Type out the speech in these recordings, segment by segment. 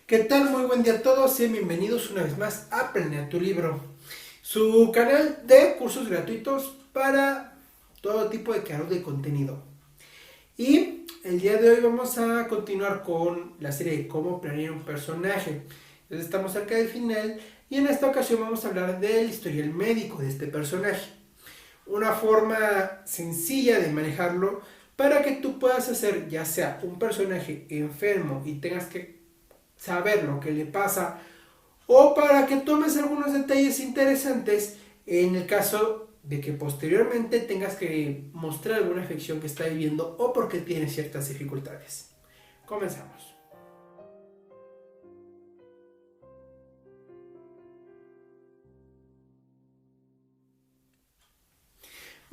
¿Qué tal? Muy buen día a todos, sean bienvenidos una vez más a Planear tu Libro, su canal de cursos gratuitos para todo tipo de creador de contenido. Y el día de hoy vamos a continuar con la serie de cómo planear un personaje. Entonces estamos cerca del final y en esta ocasión vamos a hablar del historial médico de este personaje. Una forma sencilla de manejarlo para que tú puedas hacer ya sea un personaje enfermo y tengas que saber lo que le pasa o para que tomes algunos detalles interesantes en el caso de que posteriormente tengas que mostrar alguna afección que está viviendo o porque tiene ciertas dificultades. Comenzamos.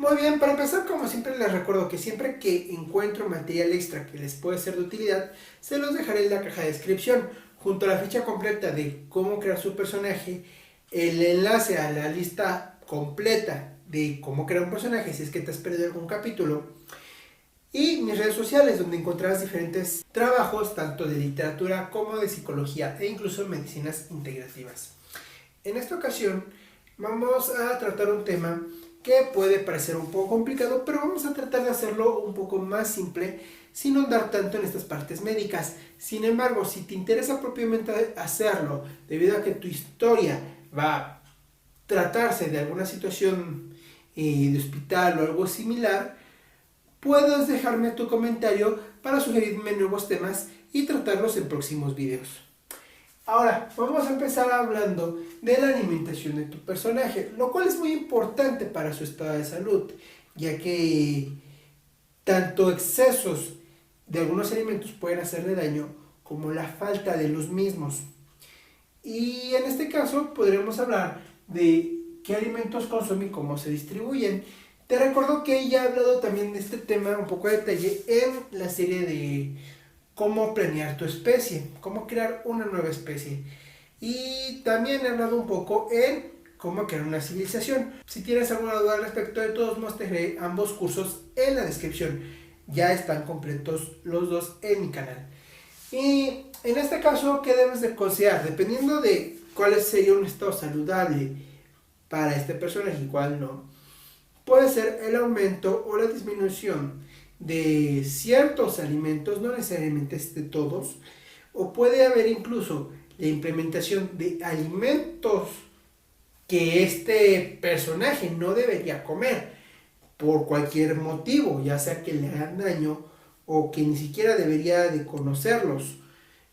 Muy bien, para empezar, como siempre les recuerdo que siempre que encuentro material extra que les puede ser de utilidad, se los dejaré en la caja de descripción, junto a la ficha completa de cómo crear su personaje, el enlace a la lista completa de cómo crear un personaje si es que te has perdido algún capítulo, y mis redes sociales donde encontrarás diferentes trabajos tanto de literatura como de psicología e incluso medicinas integrativas. En esta ocasión vamos a tratar un tema que puede parecer un poco complicado, pero vamos a tratar de hacerlo un poco más simple sin ahondar tanto en estas partes médicas. Sin embargo, si te interesa propiamente hacerlo, debido a que tu historia va a tratarse de alguna situación de hospital o algo similar, puedes dejarme tu comentario para sugerirme nuevos temas y tratarlos en próximos videos. Ahora, vamos a empezar hablando de la alimentación de tu personaje, lo cual es muy importante para su estado de salud, ya que tanto excesos de algunos alimentos pueden hacerle daño como la falta de los mismos. Y en este caso podremos hablar de qué alimentos consumen y cómo se distribuyen. Te recuerdo que ya he hablado también de este tema un poco de detalle en la serie de cómo planear tu especie, cómo crear una nueva especie. Y también he hablado un poco en cómo crear una civilización. Si tienes alguna duda al respecto, de todos modos te dejaré ambos cursos en la descripción. Ya están completos los dos en mi canal. Y en este caso, ¿qué debes de considerar? Dependiendo de cuál sería un estado saludable para este personaje y cuál no, puede ser el aumento o la disminución de ciertos alimentos, no necesariamente de todos, o puede haber incluso la implementación de alimentos que este personaje no debería comer por cualquier motivo, ya sea que le hagan daño o que ni siquiera debería de conocerlos.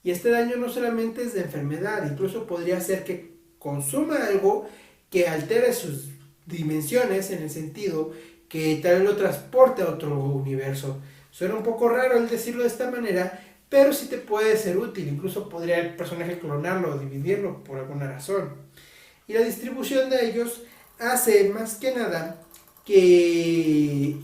Y este daño no solamente es de enfermedad, incluso podría ser que consuma algo que altere sus dimensiones en el sentido que tal vez lo transporte a otro universo. Suena un poco raro el decirlo de esta manera, pero sí te puede ser útil. Incluso podría el personaje clonarlo o dividirlo por alguna razón. Y la distribución de ellos hace más que nada que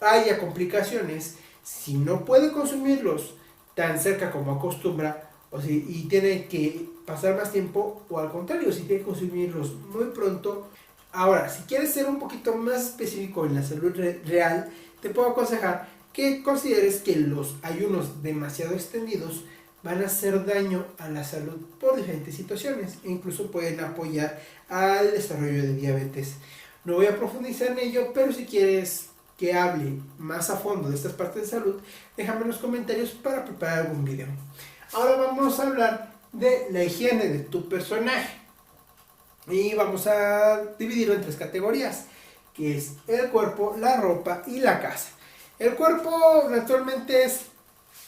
haya complicaciones si no puede consumirlos tan cerca como acostumbra o si, y tiene que pasar más tiempo o al contrario, si tiene que consumirlos muy pronto. Ahora, si quieres ser un poquito más específico en la salud real, te puedo aconsejar que consideres que los ayunos demasiado extendidos van a hacer daño a la salud por diferentes situaciones e incluso pueden apoyar al desarrollo de diabetes. No voy a profundizar en ello, pero si quieres que hable más a fondo de estas partes de salud, déjame en los comentarios para preparar algún video. Ahora vamos a hablar de la higiene de tu personaje. Y vamos a dividirlo en tres categorías, que es el cuerpo, la ropa y la casa. El cuerpo naturalmente es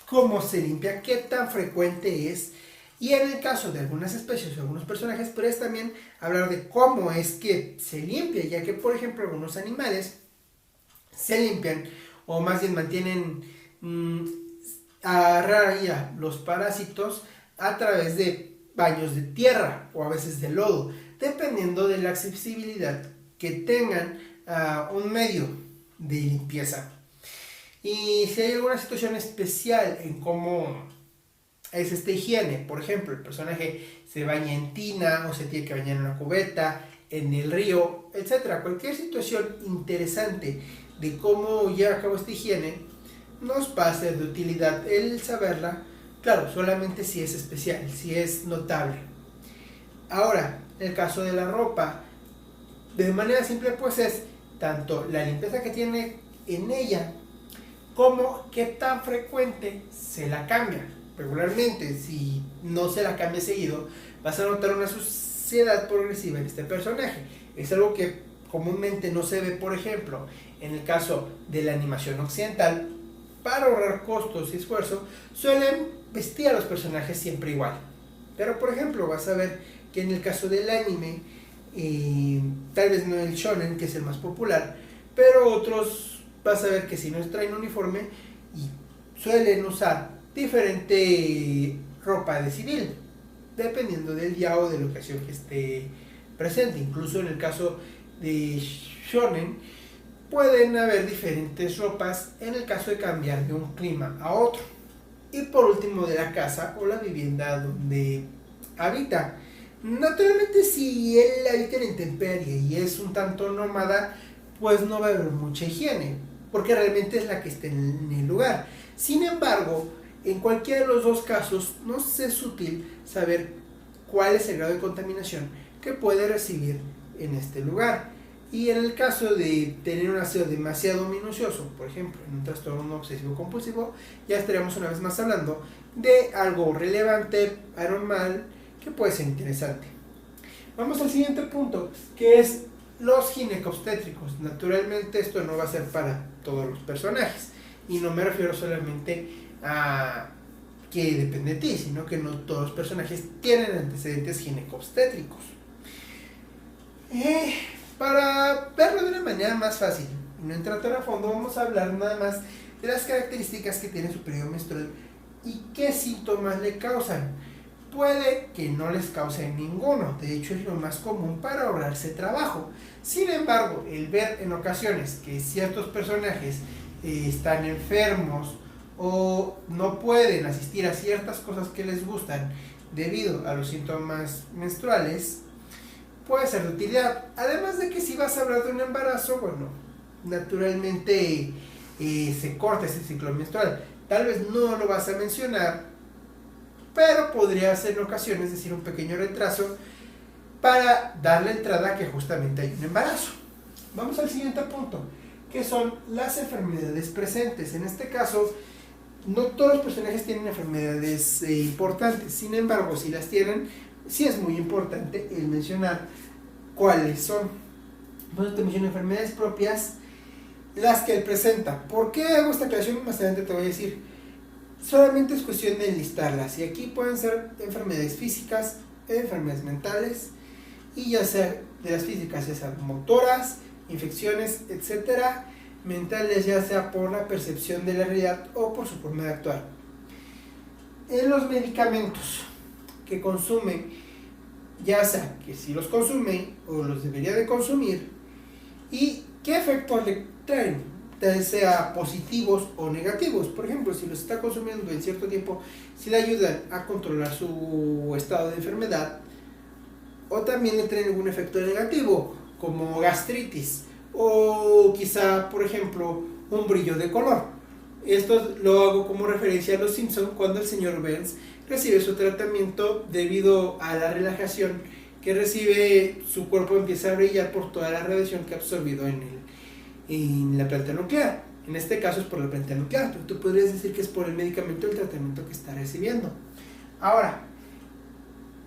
cómo se limpia, qué tan frecuente es. Y en el caso de algunas especies o algunos personajes, pero es también hablar de cómo es que se limpia, ya que por ejemplo algunos animales se limpian o más bien mantienen a raya los parásitos a través de baños de tierra o a veces de lodo, dependiendo de la accesibilidad que tengan a un medio de limpieza. Y si hay alguna situación especial en cómo es esta higiene, por ejemplo, el personaje se baña en tina o se tiene que bañar en una cubeta, en el río, etcétera. Cualquier situación interesante de cómo lleva a cabo esta higiene nos va a ser de utilidad el saberla, Claro, solamente si es especial, si es notable. Ahora, en el caso de la ropa, de manera simple pues es tanto la limpieza que tiene en ella como qué tan frecuente se la cambia. Regularmente, si no se la cambia seguido, vas a notar una suciedad progresiva en este personaje. Es algo que comúnmente no se ve, por ejemplo, en el caso de la animación occidental. Para ahorrar costos y esfuerzo, suelen vestir a los personajes siempre igual. Pero, por ejemplo, vas a ver que en el caso del anime, tal vez no el shonen, que es el más popular, pero otros vas a ver que si no traen uniforme y suelen usar diferente ropa de civil, dependiendo del día o de la ocasión que esté presente. Incluso en el caso de shonen, pueden haber diferentes ropas en el caso de cambiar de un clima a otro. Y por último, de la casa o la vivienda donde habita. Naturalmente, si él habita en intemperie y es un tanto nómada, pues no va a haber mucha higiene, porque realmente es la que esté en el lugar. Sin embargo, en cualquiera de los dos casos, nos es útil saber cuál es el grado de contaminación que puede recibir en este lugar. Y en el caso de tener un aseo demasiado minucioso, por ejemplo, en un trastorno obsesivo compulsivo, ya estaríamos una vez más hablando de algo relevante, anormal, que puede ser interesante. Vamos al siguiente punto, que es los ginecobstétricos. Naturalmente esto no va a ser para todos los personajes, y no me refiero solamente a que depende de ti, sino que no todos los personajes tienen antecedentes ginecobstétricos. Para verlo de una manera más fácil y no entrar tan a fondo, vamos a hablar nada más de las características que tiene su periodo menstrual y qué síntomas le causan. Puede que no les cause ninguno, de hecho es lo más común para ahorrarse trabajo. Sin embargo, el ver en ocasiones que ciertos personajes están enfermos o no pueden asistir a ciertas cosas que les gustan debido a los síntomas menstruales, puede ser de utilidad. Además de que si vas a hablar de un embarazo, bueno, naturalmente se corta ese ciclo menstrual. Tal vez no lo vas a mencionar, pero podría ser en ocasiones decir un pequeño retraso para darle entrada a que justamente hay un embarazo. Vamos al siguiente punto, que son las enfermedades presentes. En este caso, no todos los personajes tienen enfermedades importantes. Sin embargo, si las tienen, sí es muy importante el mencionar cuáles son. Bueno, te menciono enfermedades propias, las que él presenta. ¿Por qué hago esta aclaración? Más adelante te voy a decir. Solamente es cuestión de enlistarlas, y aquí pueden ser enfermedades físicas, enfermedades mentales, y ya sea de las físicas, ya sean motoras, infecciones, etcétera, mentales, ya sea por la percepción de la realidad o por su forma de actuar. En los medicamentos que consume, ya sea que si los consume o los debería de consumir, y qué efectos le traen, ya sea positivos o negativos. Por ejemplo, si los está consumiendo en cierto tiempo, si le ayudan a controlar su estado de enfermedad, o también le traen algún efecto negativo, como gastritis, o quizá, por ejemplo, un brillo de color. Esto lo hago como referencia a Los Simpson, cuando el señor Burns recibe su tratamiento debido a la relajación que recibe, su cuerpo empieza a brillar por toda la radiación que ha absorbido en la planta nuclear. En este caso es por la planta nuclear, pero tú podrías decir que es por el medicamento o el tratamiento que está recibiendo. Ahora,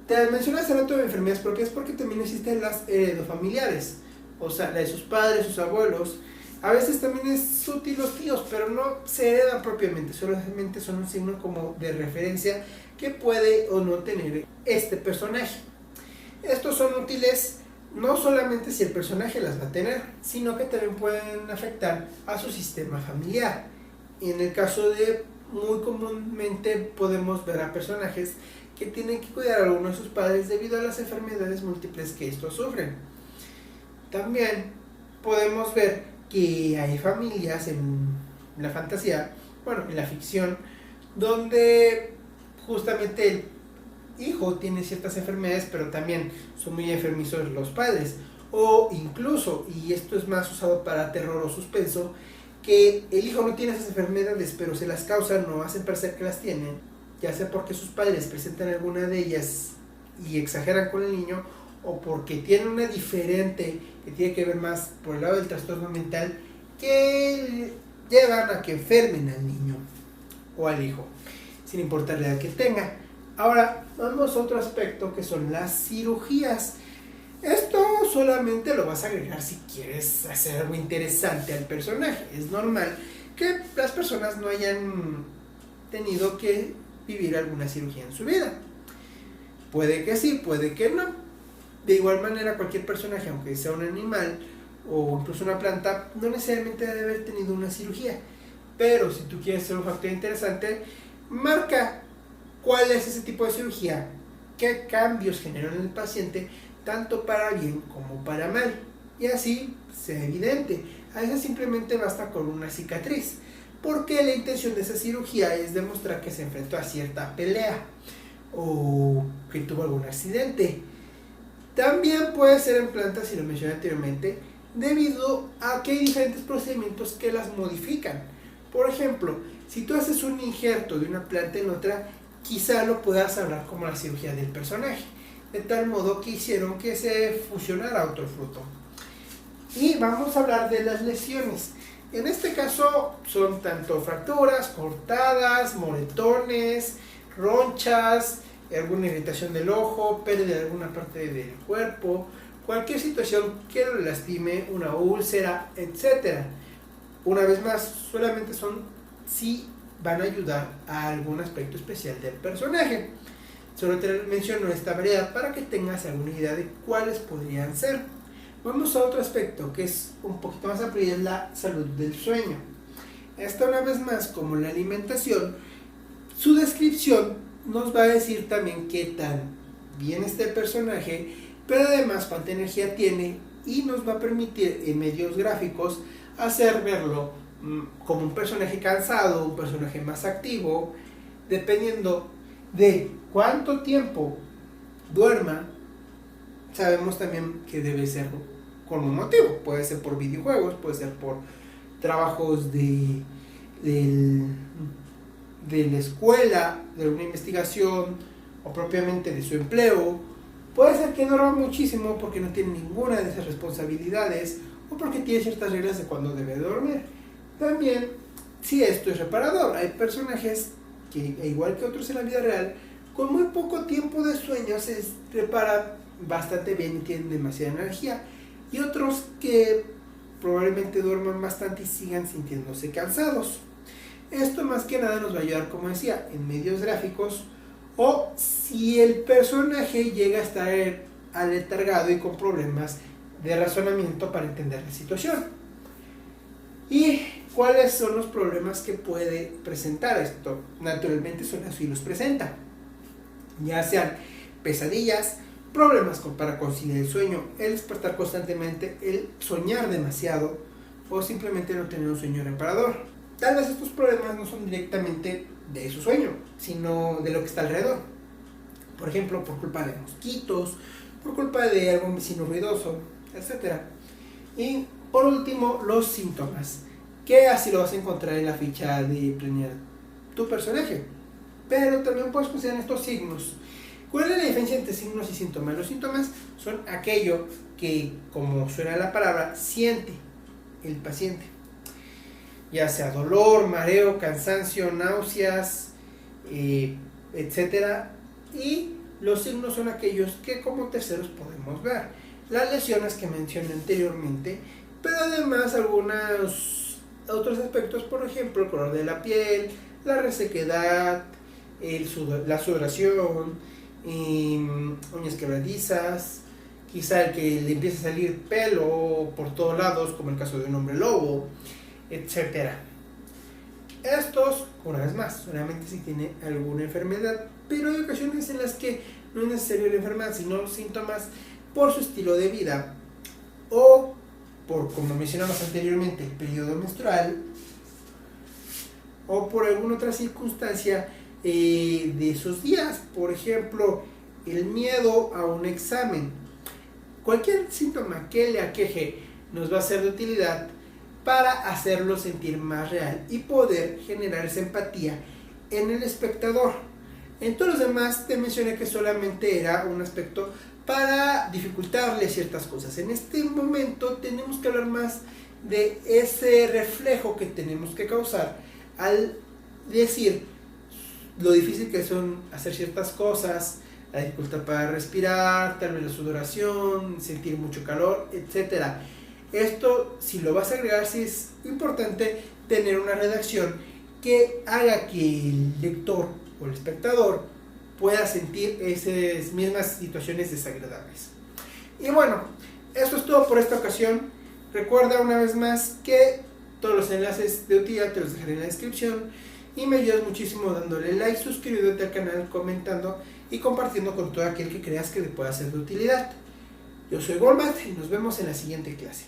te mencioné hace rato de enfermedades propias porque también existen las heredofamiliares, o sea, la de sus padres, sus abuelos. A veces también es útil los tíos, pero no se heredan propiamente, solamente son un signo como de referencia que puede o no tener este personaje. Estos son útiles no solamente si el personaje las va a tener, sino que también pueden afectar a su sistema familiar. Y en el caso de, muy comúnmente podemos ver a personajes que tienen que cuidar a alguno de sus padres debido a las enfermedades múltiples que estos sufren. También podemos ver que hay familias en la fantasía, bueno, en la ficción, donde justamente el hijo tiene ciertas enfermedades, pero también son muy enfermizos los padres. O incluso, y esto es más usado para terror o suspenso, que el hijo no tiene esas enfermedades, pero se las causan o hacen parecer que las tienen, ya sea porque sus padres presentan alguna de ellas y exageran con el niño, o porque tienen una diferente que tiene que ver más por el lado del trastorno mental, que llevan a que enfermen al niño o al hijo, sin importar la edad que tenga. Ahora, vamos a otro aspecto que son las cirugías. Esto solamente lo vas a agregar si quieres hacer algo interesante al personaje. Es normal que las personas no hayan tenido que vivir alguna cirugía en su vida. Puede que sí, puede que no. De igual manera, cualquier personaje, aunque sea un animal o incluso una planta, no necesariamente debe haber tenido una cirugía. Pero si tú quieres hacer un factor interesante, marca cuál es ese tipo de cirugía, qué cambios generan en el paciente, tanto para bien como para mal, y así sea evidente. A veces simplemente basta con una cicatriz, porque la intención de esa cirugía es demostrar que se enfrentó a cierta pelea o que tuvo algún accidente. También puede ser en plantas, si lo mencioné anteriormente, debido a que hay diferentes procedimientos que las modifican. Por ejemplo, si tú haces un injerto de una planta en otra, quizá lo puedas hablar como la cirugía del personaje, de tal modo que hicieron que se fusionara otro fruto. Y vamos a hablar de las lesiones. En este caso son tanto fracturas, cortadas, moretones, ronchas, alguna irritación del ojo, pérdida de alguna parte del cuerpo, cualquier situación que lo lastime, una úlcera, etc. Una vez más, solamente son si van a ayudar a algún aspecto especial del personaje. Solo te menciono esta variedad para que tengas alguna idea de cuáles podrían ser. Vamos a otro aspecto que es un poquito más amplio, y es la salud del sueño. Esta, una vez más, como la alimentación, su descripción nos va a decir también qué tan bien está el personaje, pero además cuánta energía tiene, y nos va a permitir en medios gráficos hacer verlo como un personaje cansado, un personaje más activo, dependiendo de cuánto tiempo duerma. Sabemos también que debe ser con un motivo, puede ser por videojuegos, puede ser por trabajos de la escuela, de una investigación, o propiamente de su empleo. Puede ser que duerma muchísimo porque no tiene ninguna de esas responsabilidades, o porque tiene ciertas reglas de cuándo debe dormir. También, si esto es reparador, hay personajes que, igual que otros en la vida real, con muy poco tiempo de sueño se reparan bastante bien y tienen demasiada energía, y otros que probablemente duerman bastante y sigan sintiéndose cansados. Esto más que nada nos va a ayudar, como decía, en medios gráficos, o si el personaje llega a estar aletargado y con problemas de razonamiento para entender la situación. ¿Y cuáles son los problemas que puede presentar esto? Naturalmente son así los presenta, ya sean pesadillas, problemas para conciliar el sueño, el despertar constantemente, el soñar demasiado, o simplemente no tener un sueño reparador. Tal vez estos problemas no son directamente de su sueño, sino de lo que está alrededor. Por ejemplo, por culpa de mosquitos, por culpa de algún vecino ruidoso, etc. Y por último, los síntomas, que así lo vas a encontrar en la ficha de planear tu personaje. Pero también puedes considerar estos signos. ¿Cuál es la diferencia entre signos y síntomas? Los síntomas son aquello que, como suena la palabra, siente el paciente, ya sea dolor, mareo, cansancio, náuseas, etc. Y los signos son aquellos que como terceros podemos ver. Las lesiones que mencioné anteriormente, pero además algunos otros aspectos, por ejemplo, el color de la piel, la resequedad, la sudoración, uñas quebradizas, quizá el que le empiece a salir pelo por todos lados, como el caso de un hombre lobo, etcétera. Estos, una vez más, solamente si tiene alguna enfermedad, pero hay ocasiones en las que no es necesario la enfermedad, sino síntomas por su estilo de vida, o por, como mencionamos anteriormente, el periodo menstrual, o por alguna otra circunstancia de esos días. Por ejemplo, el miedo a un examen. Cualquier síntoma que le aqueje nos va a ser de utilidad para hacerlo sentir más real y poder generar esa empatía en el espectador. En todos los demás te mencioné que solamente era un aspecto para dificultarle ciertas cosas. En este momento tenemos que hablar más de ese reflejo que tenemos que causar al decir lo difícil que son hacer ciertas cosas, la dificultad para respirar, tal vez la sudoración, sentir mucho calor, etcétera. Esto, si lo vas a agregar, sí es importante tener una redacción que haga que el lector o el espectador pueda sentir esas mismas situaciones desagradables. Y bueno, eso es todo por esta ocasión. Recuerda una vez más que todos los enlaces de utilidad te los dejaré en la descripción y me ayudas muchísimo dándole like, suscribiéndote al canal, comentando y compartiendo con todo aquel que creas que le pueda ser de utilidad. Yo soy Golbat y nos vemos en la siguiente clase.